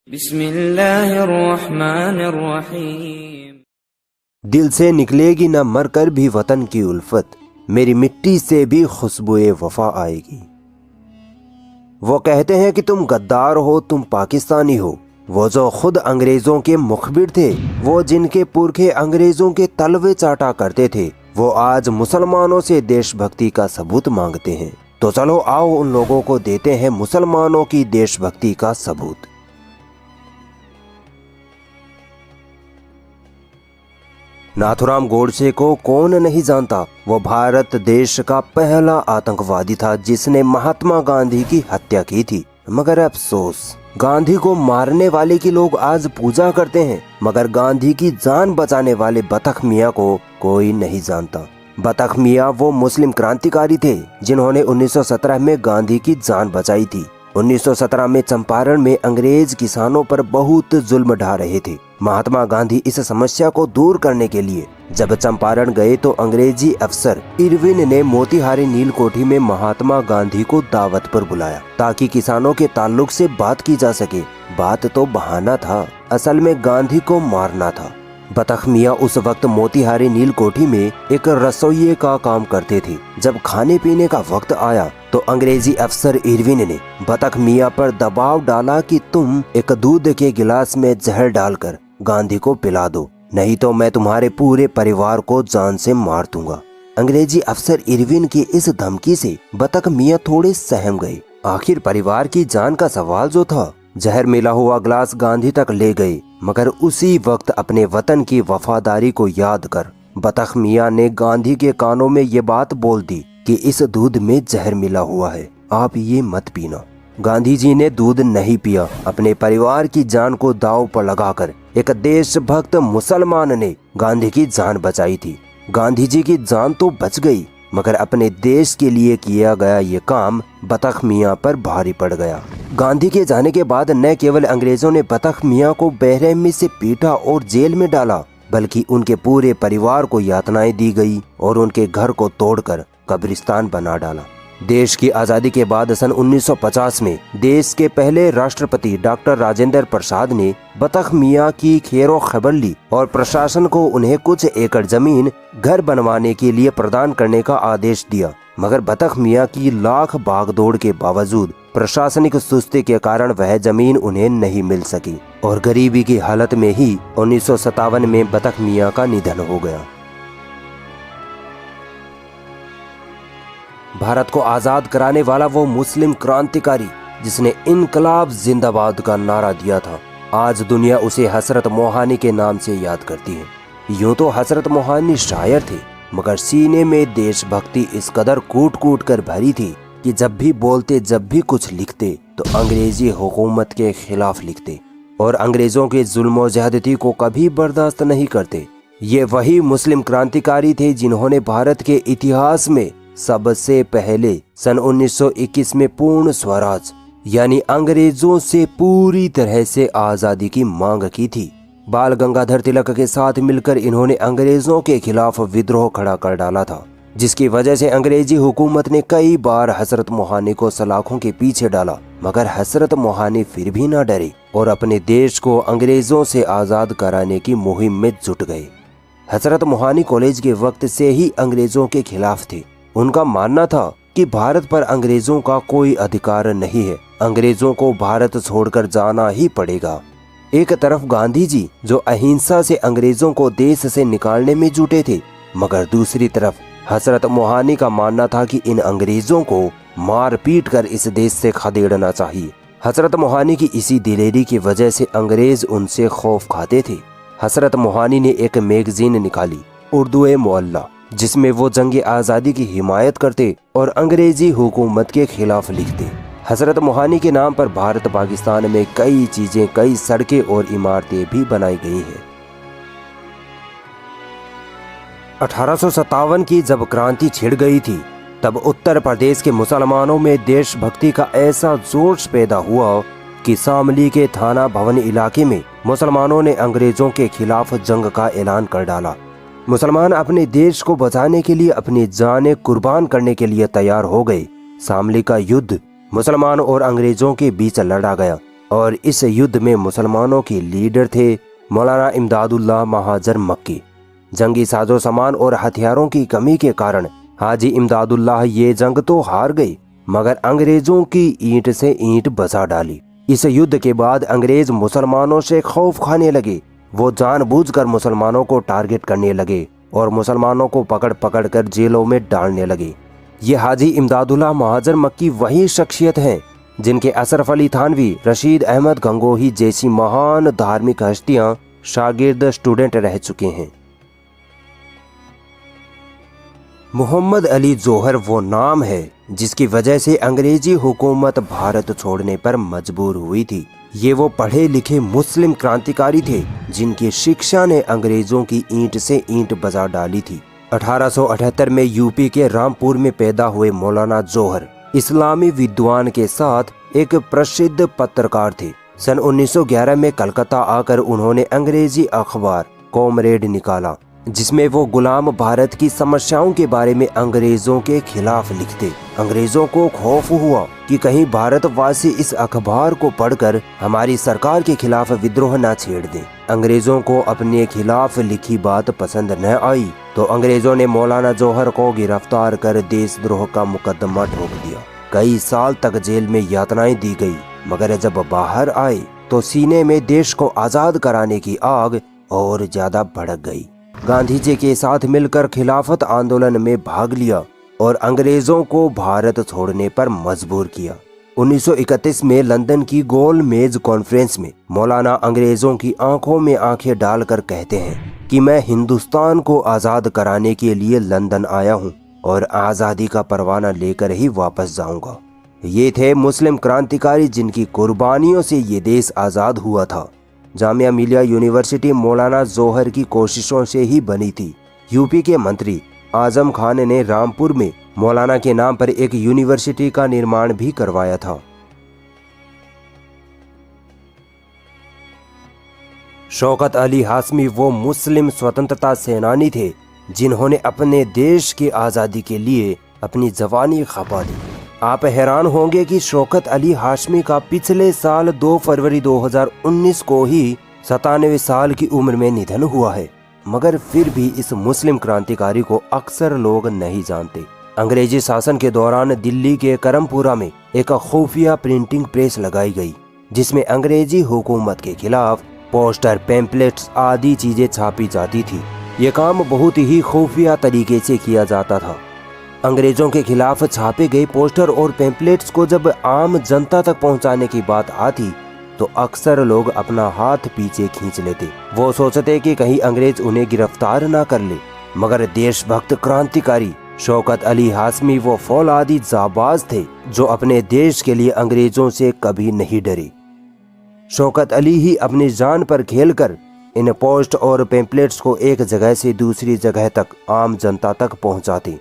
बिस्मिल्लाहिर्रहमानिर्रहीम। दिल से निकलेगी न मरकर भी वतन की उल्फत, मेरी मिट्टी से भी खुशबुए वफा आएगी। वो कहते हैं कि तुम गद्दार हो, तुम पाकिस्तानी हो। वो जो खुद अंग्रेजों के मुखबिर थे, वो जिनके पुरखे अंग्रेजों के तलवे चाटा करते थे, वो आज मुसलमानों से देशभक्ति का सबूत मांगते हैं। तो चलो आओ उन लोगों को देते हैं मुसलमानों की देशभक्ति का सबूत। नाथुराम गोडसे को कौन नहीं जानता। वो भारत देश का पहला आतंकवादी था जिसने महात्मा गांधी की हत्या की थी। मगर अफसोस, गांधी को मारने वाले की लोग आज पूजा करते हैं, मगर गांधी की जान बचाने वाले बतख मियाँ को कोई नहीं जानता। बतख मियाँ वो मुस्लिम क्रांतिकारी थे जिन्होंने 1917 में गांधी की जान बचाई थी। 1917 में चंपारण में अंग्रेज किसानों पर बहुत जुल्म ढा रहे थे। महात्मा गांधी इस समस्या को दूर करने के लिए जब चंपारण गए तो अंग्रेजी अफसर इरविन ने मोतीहारी नील कोठी में महात्मा गांधी को दावत पर बुलाया ताकि किसानों के ताल्लुक से बात की जा सके। बात तो बहाना था, असल में गांधी को मारना था। बतख मियाँ उस वक्त मोतीहारी नील कोठी में एक रसोइये का काम करते थे। जब खाने पीने का वक्त आया तो अंग्रेजी अफसर इरविन ने बतख मियाँ पर दबाव डाला कि तुम एक दूध के गिलास में जहर डालकर गांधी को पिला दो, नहीं तो मैं तुम्हारे पूरे परिवार को जान से मार दूंगा। अंग्रेजी अफसर इरविन की इस धमकी से बतख मियाँ थोड़े सहम गए। आखिर परिवार की जान का सवाल जो था, जहर मिला हुआ ग्लास गांधी तक ले गए, मगर उसी वक्त अपने वतन की वफादारी को याद कर बतख मियाँ ने गांधी के कानों में ये बात बोल दी कि इस दूध में जहर मिला हुआ है, आप ये मत पीना। गांधी जी ने दूध नहीं पिया। अपने परिवार की जान को दांव पर लगाकर एक देशभक्त मुसलमान ने गांधी की जान बचाई थी। गांधी जी की जान तो बच गई, मगर अपने देश के लिए किया गया ये काम बतख मियाँ पर भारी पड़ गया। गांधी के जाने के बाद न केवल अंग्रेजों ने बतख मियाँ को बेरहमी से पीटा और जेल में डाला, बल्कि उनके पूरे परिवार को यातनाएं दी गई और उनके घर को तोड़कर कब्रिस्तान बना डाला। देश की आज़ादी के बाद सन 1950 में देश के पहले राष्ट्रपति डॉक्टर राजेंद्र प्रसाद ने बतख मियाँ की खैरो खबर ली और प्रशासन को उन्हें कुछ एकड़ जमीन घर बनवाने के लिए प्रदान करने का आदेश दिया। मगर बतख मियाँ की लाख भागदौड़ के बावजूद प्रशासनिक सुस्ती के कारण वह जमीन उन्हें नहीं मिल सकी और गरीबी की हालत में ही 1957 में बतख मियाँ का निधन हो गया। भारत को आजाद कराने वाला वो मुस्लिम क्रांतिकारी जिसने इनकलाब जिंदाबाद का नारा दिया था, आज दुनिया उसे हजरत मोहानी के नाम से याद करती है। यूं तो हजरत मोहानी शायर थे, मगर सीने में देशभक्ति इस कदर कूट कूट कर भरी थी कि जब भी बोलते, जब भी कुछ लिखते तो अंग्रेजी हुकूमत के खिलाफ लिखते और अंग्रेजों के जुल्म ज्यादती को कभी बर्दाश्त नहीं करते। ये वही मुस्लिम क्रांतिकारी थे जिन्होंने भारत के इतिहास में सबसे पहले सन 1921 में पूर्ण स्वराज यानी अंग्रेजों से पूरी तरह से आजादी की मांग की थी। बाल गंगाधर तिलक के साथ मिलकर इन्होंने अंग्रेजों के खिलाफ विद्रोह खड़ा कर डाला था, जिसकी वजह से अंग्रेजी हुकूमत ने कई बार हजरत मोहानी को सलाखों के पीछे डाला, मगर हजरत मोहानी फिर भी न डरे और अपने देश को अंग्रेजों से आजाद कराने की मुहिम में जुट गए। हजरत मोहानी कॉलेज के वक्त से ही अंग्रेजों के खिलाफ थे। उनका मानना था कि भारत पर अंग्रेजों का कोई अधिकार नहीं है, अंग्रेजों को भारत छोड़कर जाना ही पड़ेगा। एक तरफ गांधी जी जो अहिंसा से अंग्रेजों को देश से निकालने में जुटे थे, मगर दूसरी तरफ हजरत मोहानी का मानना था कि इन अंग्रेजों को मार पीट कर इस देश से खदेड़ना चाहिए। हजरत मोहानी की इसी दिलेरी की वजह से अंग्रेज उनसे खौफ खाते थे। हजरत मोहानी ने एक मैगजीन निकाली, उर्दू मोअल्ला, जिसमें वो जंग आज़ादी की हिमायत करते और अंग्रेजी हुकूमत के खिलाफ लिखते। हजरत मोहानी के नाम पर भारत पाकिस्तान में कई चीजें, कई सड़कें और इमारतें भी बनाई गई हैं। 1857 की जब क्रांति छिड़ गई थी, तब उत्तर प्रदेश के मुसलमानों में देशभक्ति का ऐसा जोश पैदा हुआ कि शामली के थाना भवन इलाके में मुसलमानों ने अंग्रेजों के खिलाफ जंग का ऐलान कर डाला। मुसलमान अपने देश को बचाने के लिए अपनी जानें कुर्बान करने के लिए तैयार हो गए। शामली का युद्ध मुसलमान और अंग्रेजों के बीच लड़ा गया। और इस युद्ध में मुसलमानों के लीडर थे मौलाना इमदादुल्लाह महाजर मक्की। जंगी साजो सामान और हथियारों की कमी के कारण हाजी इमदादुल्लाह ये जंग तो हार गए, मगर अंग्रेजों की ईंट से ईंट बसा डाली। इस युद्ध के बाद अंग्रेज मुसलमानों से खौफ खाने लगे। वो जानबूझकर मुसलमानों को टारगेट करने लगे और मुसलमानों को पकड़ पकड़ कर जेलों में डालने लगे। ये हाजी इमदादुल्लाह महाजर मक्की वही शख्सियत हैं जिनके अशरफ अली थानवी, रशीद अहमद गंगोही जैसी महान धार्मिक हस्तियां शागिर्द स्टूडेंट रह चुके हैं। मोहम्मद अली जौहर वो नाम है जिसकी वजह से अंग्रेजी हुकूमत भारत छोड़ने पर मजबूर हुई थी। ये वो पढ़े लिखे मुस्लिम क्रांतिकारी थे जिनकी शिक्षा ने अंग्रेजों की ईंट से ईंट बजा डाली थी। 1878 में यूपी के रामपुर में पैदा हुए मौलाना जौहर इस्लामी विद्वान के साथ एक प्रसिद्ध पत्रकार थे। सन 1911 में कलकत्ता आकर उन्होंने अंग्रेजी अखबार कॉमरेड निकाला, जिसमें वो गुलाम भारत की समस्याओं के बारे में अंग्रेजों के खिलाफ लिखते। अंग्रेजों को खौफ हुआ कि कहीं भारतवासी इस अखबार को पढ़कर हमारी सरकार के खिलाफ विद्रोह न छेड़ दें। अंग्रेजों को अपने खिलाफ लिखी बात पसंद न आई तो अंग्रेजों ने मौलाना जौहर को गिरफ्तार कर देशद्रोह का मुकदमा ठोक दिया। कई साल तक जेल में यातनाएं दी गई, मगर जब बाहर आए तो सीने में देश को आजाद कराने की आग और ज्यादा भड़क गई। गांधी जी के साथ मिलकर खिलाफत आंदोलन में भाग लिया और अंग्रेजों को भारत छोड़ने पर मजबूर किया। 1931 में लंदन की गोल मेज कॉन्फ्रेंस में मौलाना अंग्रेजों की आंखों में आंखें डालकर कहते हैं कि मैं हिंदुस्तान को आजाद कराने के लिए लंदन आया हूं और आजादी का परवाना लेकर ही वापस जाऊंगा। ये थे मुस्लिम क्रांतिकारी जिनकी कुर्बानियों से ये देश आजाद हुआ था। जामिया मिलिया यूनिवर्सिटी मौलाना जौहर की कोशिशों से ही बनी थी। यूपी के मंत्री आजम खान ने रामपुर में मौलाना के नाम पर एक यूनिवर्सिटी का निर्माण भी करवाया था। शौकत अली हाशमी वो मुस्लिम स्वतंत्रता सेनानी थे जिन्होंने अपने देश की आज़ादी के लिए अपनी जवानी खपा दी। आप हैरान होंगे कि शौकत अली हाशमी का पिछले साल 2 फरवरी 2019 को ही 97 साल की उम्र में निधन हुआ है, मगर फिर भी इस मुस्लिम क्रांतिकारी को अक्सर लोग नहीं जानते। अंग्रेजी शासन के दौरान दिल्ली के करमपुरा में एक खुफिया प्रिंटिंग प्रेस लगाई गई, जिसमें अंग्रेजी हुकूमत के खिलाफ पोस्टर, पैम्पलेट्स आदि चीजें छापी जाती थी। ये काम बहुत ही खुफिया तरीके से किया जाता था। अंग्रेजों के खिलाफ छापे गए पोस्टर और पैम्पलेट्स को जब आम जनता तक पहुंचाने की बात आती तो अक्सर लोग अपना हाथ पीछे खींच लेते। वो सोचते कि कहीं अंग्रेज उन्हें गिरफ्तार ना कर ले, मगर देशभक्त क्रांतिकारी शौकत अली हाशमी वो फौलादी जाबाज थे जो अपने देश के लिए अंग्रेजों से कभी नहीं डरे। शौकत अली ही अपनी जान पर खेलकर इन पोस्ट और पैम्पलेट्स को एक जगह से दूसरी जगह तक आम जनता तक पहुंचाते।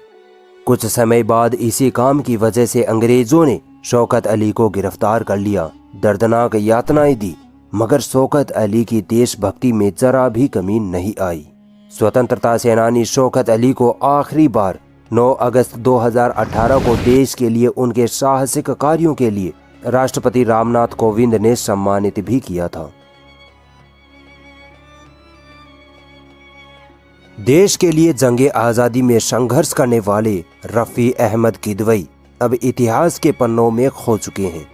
कुछ समय बाद इसी काम की वजह से अंग्रेजों ने शौकत अली को गिरफ्तार कर लिया, दर्दनाक यातनाएं दी, मगर शौकत अली की देशभक्ति में जरा भी कमी नहीं आई। स्वतंत्रता सेनानी शौकत अली को आखिरी बार 9 अगस्त 2018 को देश के लिए उनके साहसिक कार्यों के लिए राष्ट्रपति रामनाथ कोविंद ने सम्मानित भी किया था। देश के लिए जंगे आज़ादी में संघर्ष करने वाले रफ़ी अहमद किदवई अब इतिहास के पन्नों में खो चुके हैं।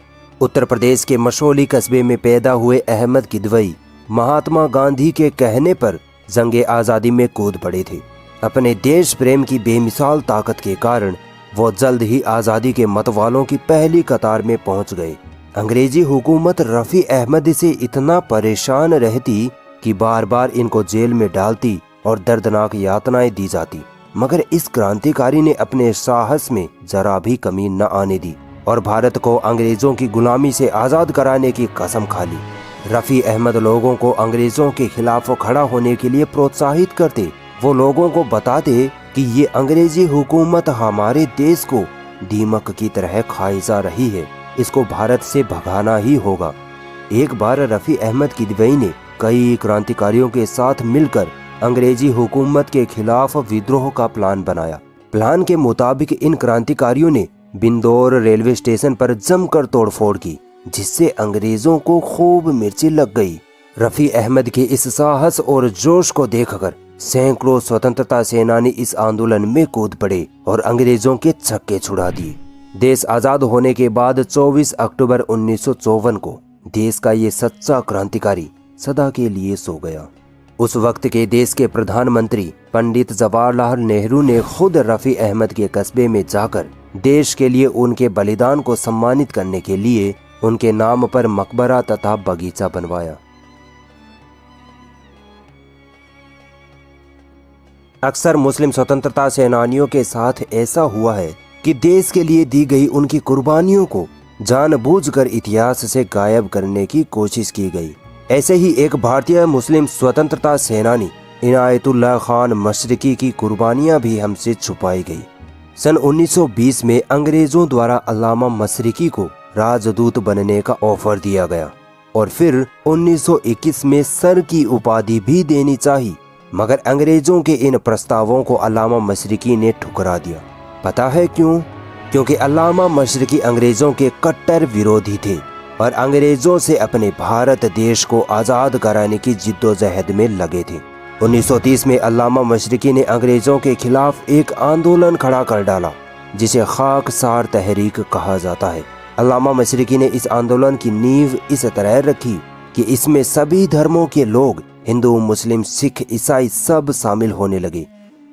उत्तर प्रदेश के मशोली कस्बे में पैदा हुए अहमद किदवई महात्मा गांधी के कहने पर जंगे आज़ादी में कूद पड़े थे। अपने देश प्रेम की बेमिसाल ताकत के कारण वो जल्द ही आज़ादी के मतवालों की पहली कतार में पहुंच गए। अंग्रेजी हुकूमत रफ़ी अहमद से इतना परेशान रहती कि बार बार इनको जेल में डालती और दर्दनाक यातनाएं दी जाती, मगर इस क्रांतिकारी ने अपने साहस में जरा भी कमी न आने दी और भारत को अंग्रेजों की गुलामी से आज़ाद कराने की कसम खा ली। रफ़ी अहमद लोगों को अंग्रेजों के खिलाफ खड़ा होने के लिए प्रोत्साहित करते। वो लोगों को बताते कि ये अंग्रेजी हुकूमत हमारे देश को दीमक की तरह खाई जा रही है, इसको भारत से भगाना ही होगा। एक बार रफ़ी अहमद किदवई ने कई क्रांतिकारियों के साथ मिलकर अंग्रेजी हुकूमत के खिलाफ विद्रोह का प्लान बनाया। प्लान के मुताबिक इन क्रांतिकारियों ने बिंदौर रेलवे स्टेशन पर जमकर तोड़फोड़ की, जिससे अंग्रेजों को खूब मिर्ची लग गई। रफी अहमद के इस साहस और जोश को देखकर सैकड़ों स्वतंत्रता सेनानी इस आंदोलन में कूद पड़े और अंग्रेजों के छक्के छुड़ा दिए। देश आजाद होने के बाद 24 अक्टूबर 1954 को देश का ये सच्चा क्रांतिकारी सदा के लिए सो गया। उस वक्त के देश के प्रधानमंत्री पंडित जवाहरलाल नेहरू ने खुद रफी अहमद के कस्बे में जाकर देश के लिए उनके बलिदान को सम्मानित करने के लिए उनके नाम पर मकबरा तथा बगीचा बनवाया। अक्सर मुस्लिम स्वतंत्रता सेनानियों के साथ ऐसा हुआ है कि देश के लिए दी गई उनकी कुर्बानियों को जानबूझकर इतिहास से गायब करने की कोशिश की गई। ऐसे ही एक भारतीय मुस्लिम स्वतंत्रता सेनानी इनायतुल्लाह खान मशरिकी की कुर्बानियां भी हमसे छुपाई गई। सन 1920 में अंग्रेजों द्वारा अल्लामा मशरिकी को राजदूत बनने का ऑफर दिया गया और फिर 1921 में सर की उपाधि भी देनी चाहिए, मगर अंग्रेजों के इन प्रस्तावों को अल्लामा मशरिकी ने ठुकरा दिया। पता है क्यों? क्योंकि अल्लामा मशरिकी अंग्रेजों के कट्टर विरोधी थे और अंग्रेजों से अपने भारत देश को आज़ाद कराने की जिद्दोजहद में लगे थे। 1930 में अल्लामा मशरिकी ने अंग्रेजों के खिलाफ एक आंदोलन खड़ा कर डाला जिसे खाकसार तहरीक कहा जाता है। अल्लामा मशरिकी ने इस आंदोलन की नींव इस तरह रखी कि इसमें सभी धर्मों के लोग, हिंदू, मुस्लिम, सिख, ईसाई सब शामिल होने लगे।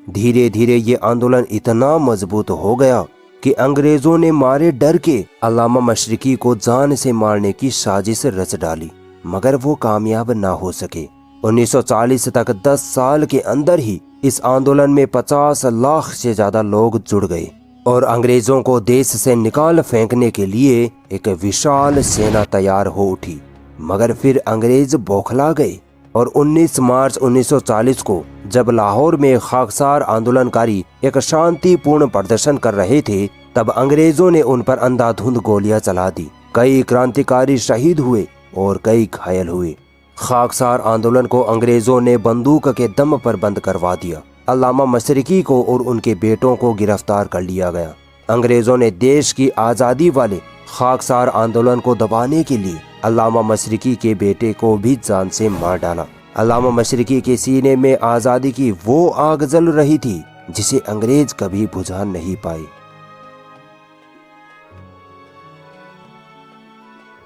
धीरे धीरे ये आंदोलन इतना मजबूत हो गया कि अंग्रेजों ने मारे डर के अल्लामा मशरिकी को जान से मारने की साजिश रच डाली, मगर वो कामयाब ना हो सके। 1940 तक 10 साल के अंदर ही इस आंदोलन में 50 लाख से ज्यादा लोग जुड़ गए और अंग्रेजों को देश से निकाल फेंकने के लिए एक विशाल सेना तैयार हो उठी। मगर फिर अंग्रेज बौखला गए और 19 मार्च 1940 को जब लाहौर में खाकसार आंदोलनकारी एक शांतिपूर्ण प्रदर्शन कर रहे थे, तब अंग्रेजों ने उन पर अंधाधुंध गोलियां चला दी। कई क्रांतिकारी शहीद हुए और कई घायल हुए। खाकसार आंदोलन को अंग्रेजों ने बंदूक के दम पर बंद करवा दिया। अल्लामा मशरिकी को और उनके बेटों को गिरफ्तार कर लिया गया। अंग्रेजों ने देश की आज़ादी वाले खाकसार आंदोलन को दबाने के लिए अल्लामा मशरिकी के बेटे को भी जान से मार डाला। अल्लामा मशरिकी के सीने में आज़ादी की वो आग जल रही थी जिसे अंग्रेज कभी बुझा नहीं पाए।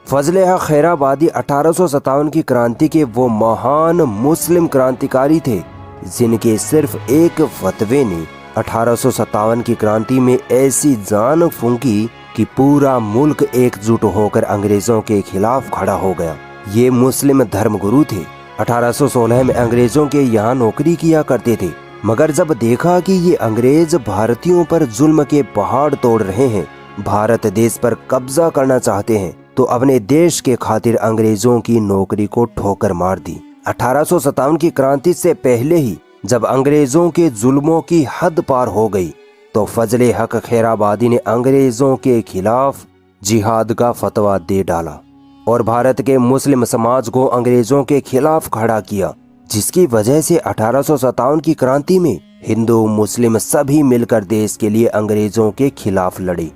फजले हक खैराबादी 1857 की क्रांति के वो महान मुस्लिम क्रांतिकारी थे जिनके सिर्फ एक फतवे ने 1857 की क्रांति में ऐसी जान फूंकी कि पूरा मुल्क एकजुट होकर अंग्रेजों के खिलाफ खड़ा हो गया। ये मुस्लिम धर्मगुरु थे। 1816 में अंग्रेजों के यहाँ नौकरी किया करते थे, मगर जब देखा कि ये अंग्रेज भारतीयों पर जुल्म के पहाड़ तोड़ रहे हैं, भारत देश पर कब्जा करना चाहते हैं, तो अपने देश के खातिर अंग्रेजों की नौकरी को ठोकर मार दी। 1857 की क्रांति से पहले ही जब अंग्रेजों के जुल्मों की हद पार हो गई, तो फजले हक खैराबादी ने अंग्रेजों के खिलाफ जिहाद का फतवा दे डाला और भारत के मुस्लिम समाज को अंग्रेजों के खिलाफ खड़ा किया, जिसकी वजह से 1857 की क्रांति में हिंदू मुस्लिम सभी मिलकर देश के लिए अंग्रेजों के खिलाफ लड़े।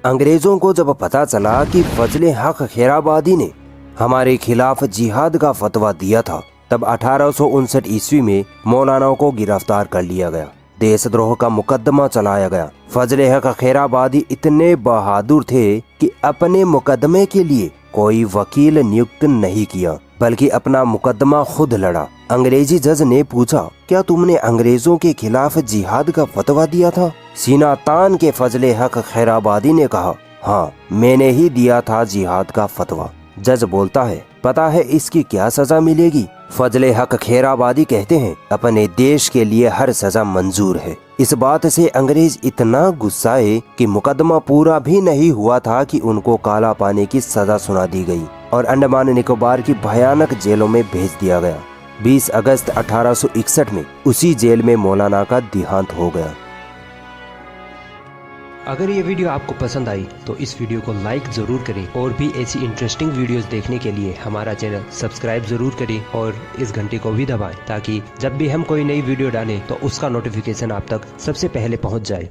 अंग्रेजों को जब पता चला कि फजले हक खैराबादी ने हमारे खिलाफ जिहाद का फतवा दिया था, तब 1859 ईस्वी में मौलाना को गिरफ्तार कर लिया गया। देशद्रोह का मुकदमा चलाया गया। फजले हक खैराबादी इतने बहादुर थे कि अपने मुकदमे के लिए कोई वकील नियुक्त नहीं किया, बल्कि अपना मुकदमा खुद लड़ा। अंग्रेजी जज ने पूछा, क्या तुमने अंग्रेजों के खिलाफ जिहाद का फतवा दिया था? सीना तान के फजले हक खैराबादी ने कहा, हाँ, मैंने ही दिया था जिहाद का फतवा। जज बोलता है, पता है इसकी क्या सजा मिलेगी? फजले हक खैराबादी कहते हैं, अपने देश के लिए हर सजा मंजूर है। इस बात से अंग्रेज इतना गुस्साए कि मुकदमा पूरा भी नहीं हुआ था कि उनको काला पानी की सजा सुना दी गई और अंडमान निकोबार की भयानक जेलों में भेज दिया गया। 20 अगस्त 1861 में उसी जेल में मौलाना का देहांत हो गया। अगर ये वीडियो आपको पसंद आई तो इस वीडियो को लाइक ज़रूर करें और भी ऐसी इंटरेस्टिंग वीडियोस देखने के लिए हमारा चैनल सब्सक्राइब ज़रूर करें और इस घंटी को भी दबाएं ताकि जब भी हम कोई नई वीडियो डालें तो उसका नोटिफिकेशन आप तक सबसे पहले पहुंच जाए।